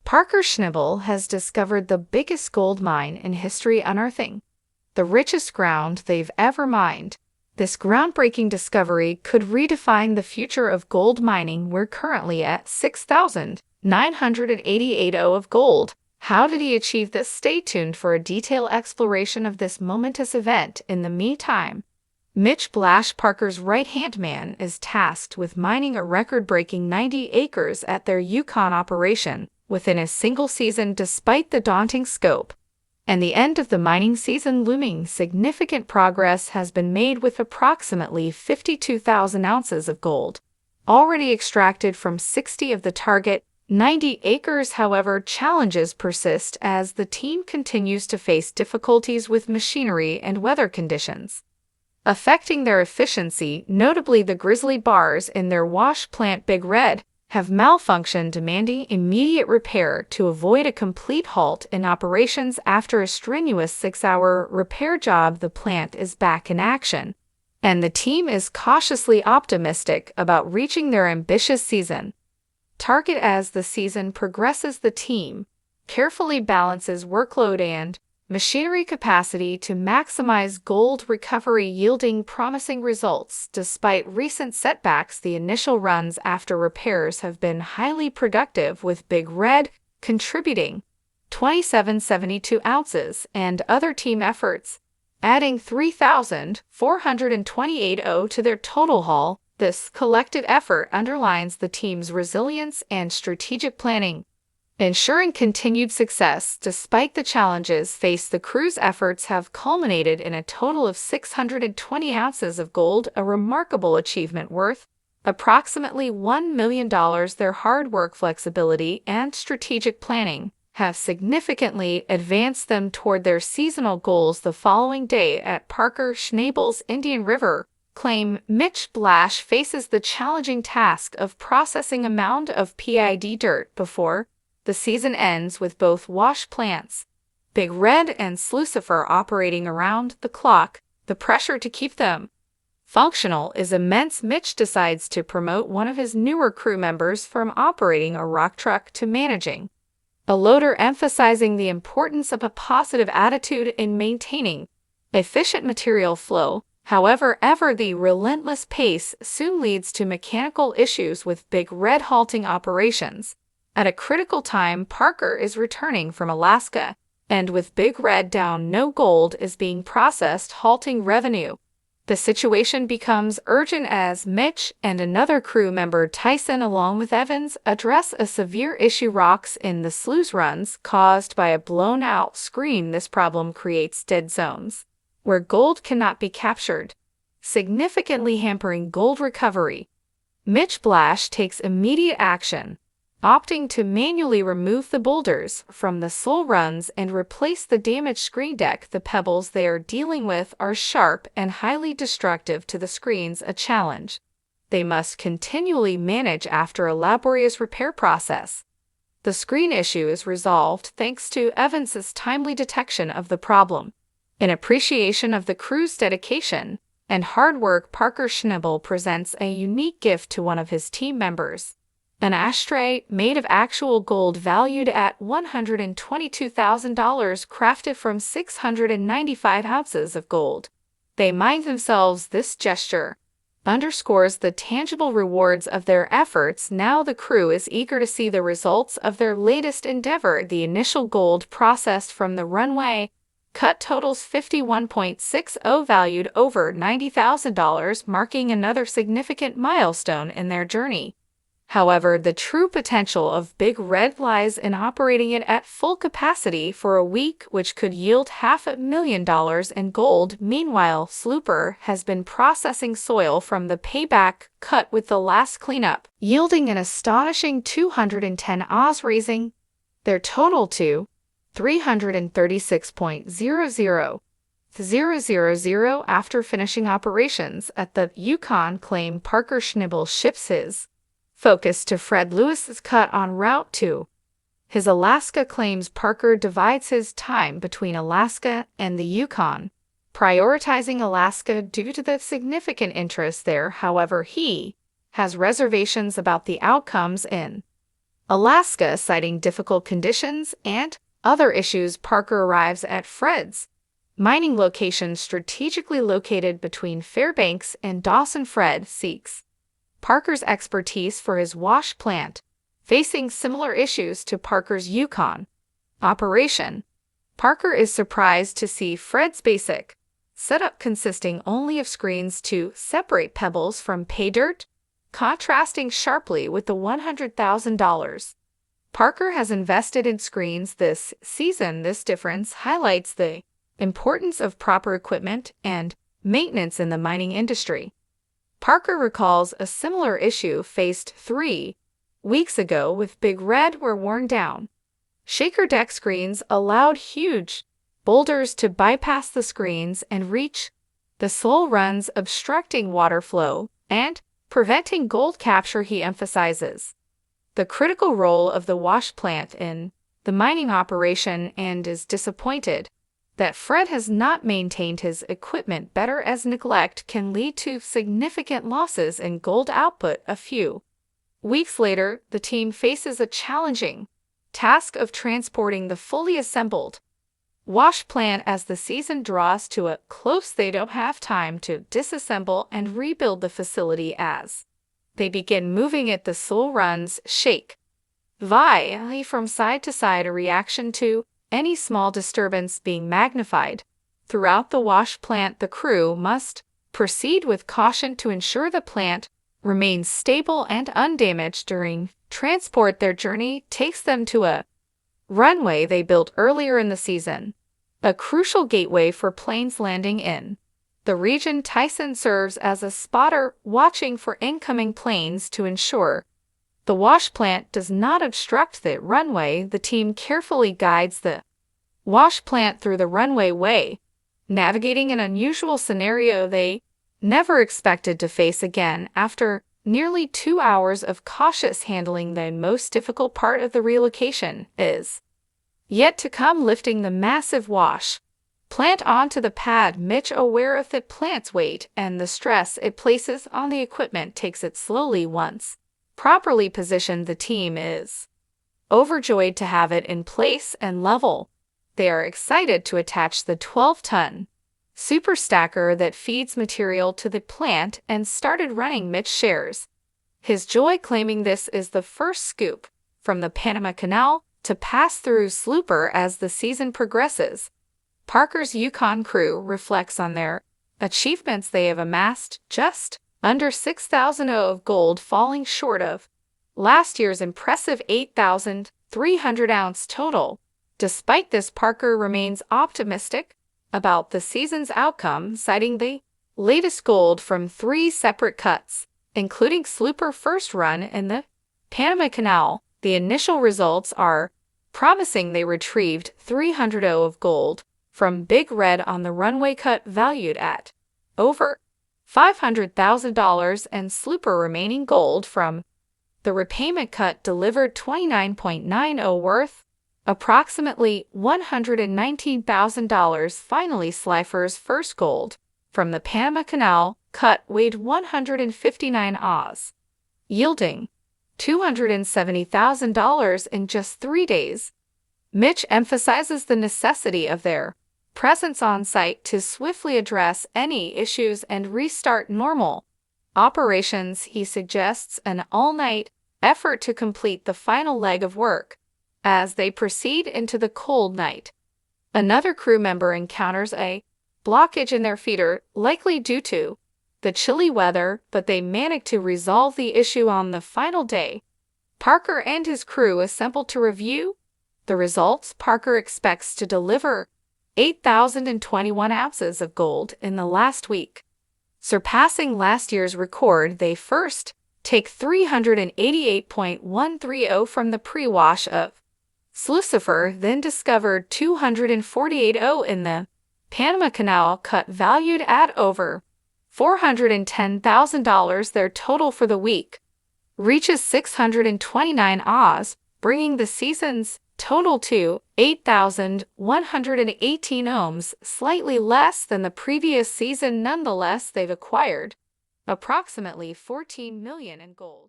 Parker Schnabel has discovered the biggest gold mine in history unearthing, the richest ground they've ever mined. This groundbreaking discovery could redefine the future of gold mining. We're currently at 6,988 of gold. How did he achieve this? Stay tuned for a detailed exploration of this momentous event. In the meantime, Mitch Blash, Parker's right-hand man, is tasked with mining a record-breaking 90 acres at their Yukon operation within a single season. Despite the daunting scope and the end of the mining season looming, significant progress has been made with approximately 52,000 ounces of gold already extracted from 60 of the target 90 acres. However, challenges persist as the team continues to face difficulties with machinery and weather conditions affecting their efficiency. Notably, the grizzly bars in their wash plant Big Red have malfunctioned, demanding immediate repair to avoid a complete halt in operations. After a strenuous 6-hour repair job, the plant is back in action, and the team is cautiously optimistic about reaching their ambitious season target. As the season progresses, the team carefully balances workload and machinery capacity to maximize gold recovery, yielding promising results. Despite recent setbacks, the initial runs after repairs have been highly productive, with Big Red contributing 2,772 ounces and other team efforts adding 3,428 to their total haul. This collective effort underlines the team's resilience and strategic planning, ensuring continued success. Despite the challenges faced, the crew's efforts have culminated in a total of 620 ounces of gold, a remarkable achievement worth approximately $1 million. Their hard work, flexibility, and strategic planning have significantly advanced them toward their seasonal goals. The following day at Parker Schnabel's Indian River claim, Mitch Blash faces the challenging task of processing a mound of PID dirt before the season ends, with both wash plants Big Red and Slucifer operating around the clock. The pressure to keep them functional is immense. Mitch decides to promote one of his newer crew members from operating a rock truck to managing a loader, emphasizing the importance of a positive attitude in maintaining efficient material flow. However, the relentless pace soon leads to mechanical issues, with Big Red halting operations at a critical time. Parker is returning from Alaska, and with Big Red down, no gold is being processed, halting revenue. The situation becomes urgent as Mitch and another crew member, Tyson, along with Evans, address a severe issue: rocks in the sluice runs caused by a blown-out screen. This problem creates dead zones where gold cannot be captured, significantly hampering gold recovery. Mitch Blash takes immediate action, opting to manually remove the boulders from the slow runs and replace the damaged screen deck. The pebbles they are dealing with are sharp and highly destructive to the screens, a challenge they must continually manage after a laborious repair process. The screen issue is resolved thanks to Evans's timely detection of the problem. In appreciation of the crew's dedication and hard work, Parker Schnabel presents a unique gift to one of his team members: an ashtray made of actual gold valued at $122,000, crafted from 695 ounces of gold they mined themselves. This gesture underscores the tangible rewards of their efforts. Now the crew is eager to see the results of their latest endeavor. The initial gold processed from the runway cut totals 51.60, valued over $90,000, marking another significant milestone in their journey. However, the true potential of Big Red lies in operating it at full capacity for a week, which could yield $500,000 in gold. Meanwhile, Slucifer has been processing soil from the payback cut with the last cleanup, yielding an astonishing 210 Oz, raising their total to 336.00000 after finishing operations at the Yukon. Claim Parker Schnabel ships his focus to Fred Lewis's cut en route to his Alaska claims. Parker divides his time between Alaska and the Yukon, prioritizing Alaska due to the significant interest there. However, he has reservations about the outcomes in Alaska, citing difficult conditions and other issues. Parker arrives at Fred's mining location strategically located between Fairbanks and Dawson. Fred seeks Parker's expertise for his wash plant, facing similar issues to Parker's Yukon operation. Parker is surprised to see Fred's basic setup consisting only of screens to separate pebbles from pay dirt, contrasting sharply with the $100,000 Parker has invested in screens this season. This difference highlights the importance of proper equipment and maintenance in the mining industry. Parker recalls a similar issue faced 3 weeks ago with Big Red were worn down. Shaker deck screens allowed huge boulders to bypass the screens and reach the soil runs, obstructing water flow and preventing gold capture. He emphasizes the critical role of the wash plant in the mining operation and is disappointed that Fred has not maintained his equipment better, as neglect can lead to significant losses in gold output. A few weeks later, the team faces a challenging task of transporting the fully assembled wash plant as the season draws to a close. They don't have time to disassemble and rebuild the facility as they begin moving it. The soil runs shake violently from side to side, a reaction to any small disturbance being magnified. Throughout the wash plant, the crew must proceed with caution to ensure the plant remains stable and undamaged during transport. Their journey takes them to a runway they built earlier in the season, a crucial gateway for planes landing in the region. Tyson serves as a spotter, watching for incoming planes to ensure the wash plant does not obstruct the runway. The team carefully guides the wash plant through the runway way, navigating an unusual scenario they never expected to face again. After nearly 2 hours of cautious handling, the most difficult part of the relocation is yet to come, lifting the massive wash plant onto the pad. Mitch, aware of the plant's weight and the stress it places on the equipment, takes it slowly. Once properly positioned, the team is overjoyed to have it in place and level. They are excited to attach the 12-ton super stacker that feeds material to the plant and started running. Mitch shares his joy, claiming this is the first scoop from the Panama Canal to pass through Slooper as the season progresses. Parker's Yukon crew reflects on their achievements. They have amassed just under 6,000 of gold, falling short of last year's impressive 8,300-ounce total. Despite this, Parker remains optimistic about the season's outcome, citing the latest gold from 3 separate cuts, including Slooper first run in the Panama Canal. The initial results are promising. They retrieved 300 of gold from Big Red on the runway cut, valued at over $500,000, and Slooper remaining gold from the repayment cut delivered 29.90, worth approximately $119,000. Finally, Slifer's first gold from the Panama Canal cut weighed 159 oz, yielding $270,000 in just 3 days. Mitch emphasizes the necessity of their presence on site to swiftly address any issues and restart normal operations. He suggests an all-night effort to complete the final leg of work as they proceed into the cold night. Another crew member encounters a blockage in their feeder, likely due to the chilly weather, but they manage to resolve the issue on the final day. Parker and his crew assemble to review the results. Parker expects to deliver 8,021 ounces of gold in the last week, surpassing last year's record. They first take 388.130 from the pre-wash of Lucifer, then discovered 248 in the Panama Canal cut, valued at over $410,000. Their total for the week reaches 629 oz, bringing the season's total to 8,118 ohms, slightly less than the previous season. Nonetheless, they've acquired approximately $14 million in gold.